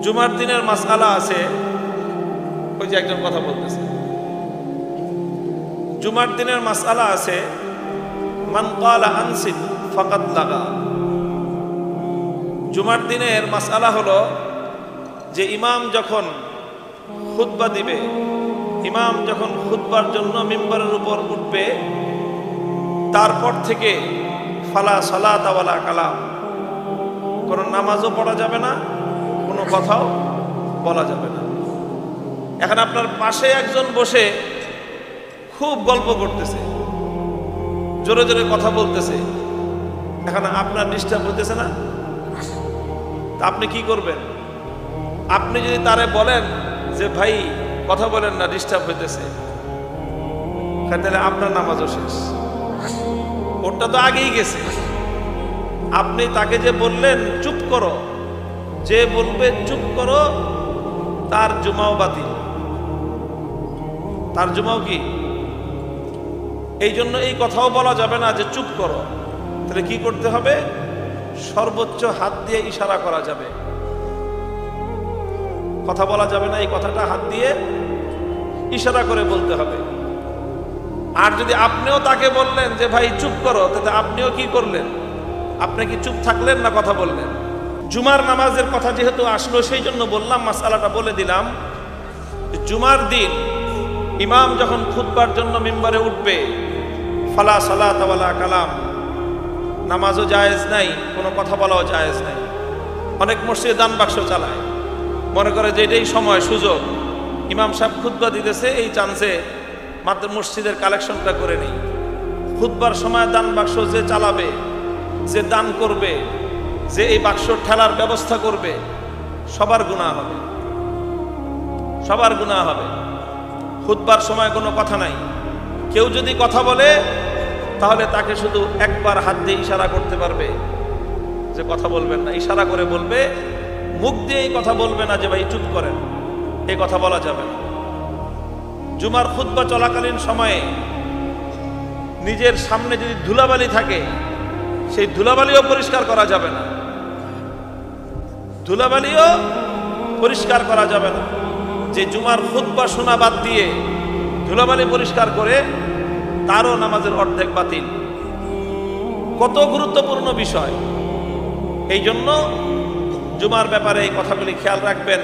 জুমার দিনের মাসআলা আছে, ওই যে একজন কথা বলতেছে, জুমার দিনের মাসআলা আছে, মান ক্বালা আনসিত ফাকাদ লাগা। জুমার দিনের মাসআলা হলো যে ইমাম যখন খুতবা দিবে, ইমাম যখন খুতবার জন্য মিম্বরের উপর উঠবে, তারপর থেকে ফালা সালাত ওয়ালা কালাম, কোনো নামাজও পড়া যাবে না, কোনো কথাও বলা যাবে না। এখন আপনার পাশে একজন বসে খুব গল্প করতেছে, জোরে জোরে কথা বলতেছে, এখন আপনার ডিস্টার্ব হইতেছে না? তা আপনি কি করবেন? আপনি যদি তারে বলেন যে ভাই কথা বলেন না, ডিস্টার্ব হইতেছে, তাহলে আপনার নামাজও শেষ, ওটা তো আগেই গেছে। আপনি তাকে যে বললেন চুপ করো, যে বলবে চুপ করো তার জুমাও বাতিল, তার জুমাও কি? এই জন্য এই কথাও বলা যাবে না যে চুপ করো। তাহলে কি করতে হবে? সর্বোচ্চ হাত দিয়ে ইশারা করা যাবে, কথা বলা যাবে না, এই কথাটা হাত দিয়ে ইশারা করে বলতে হবে। আর যদি আপনিও তাকে বললেন যে ভাই চুপ করো, তাহলে আপনিও কি করলেন? আপনি কি চুপ থাকলেন না কথা বললেন? জুমার নামাজের কথা যেহেতু আসলো, সেই জন্য বললাম, মাসআলাটা বলে দিলাম। জুমার দিন ইমাম যখন খুতবার জন্য মিম্বরে উঠবে, ফালা সালাত ওয়ালা কালাম, নামাজও জায়েজ নাই, কোনো কথা বলাও জায়েজ নাই। অনেক মসজিদে দান বাক্স চালায়, মনে করে যে এটাই সময়, সুযোগ, ইমাম সাহেব খুতবা দিতেছে, এই চান্সে মাত্র মসজিদের কালেকশনটা করে নেই। খুতবার সময় দান বাক্স যে চালাবে, যে দান করবে, যে এই বাক্স ঠেলার ব্যবস্থা করবে, সবার গুনাহ হবে, সবার গুনাহ হবে। খুতবার সময় কোনো কথা নাই, কেউ যদি কথা বলে তাহলে তাকে শুধু একবার হাত দিয়ে ইশারা করতে পারবে যে কথা বলবেন না, ইশারা করে বলবে, মুখ দিয়ে এই কথা বলবে না যে ভাই চুপ করেন, এই কথা বলা যাবে না। জুমার খুতবা চলাকালীন সময়ে নিজের সামনে যদি ধুলাবালি থাকে, সেই ধুলাবালিও পরিষ্কার করা যাবে না, ধুলাবালিও পরিষ্কার করা যাবে না। যে জুমার খুতবা শোনা বাদ দিয়ে ধুলাবালি পরিষ্কার করে, তারও নামাজের অর্ধেক বাতিল। কত গুরুত্বপূর্ণ বিষয়! এই জন্য জুমার ব্যাপারে এই কথাগুলি খেয়াল রাখবেন।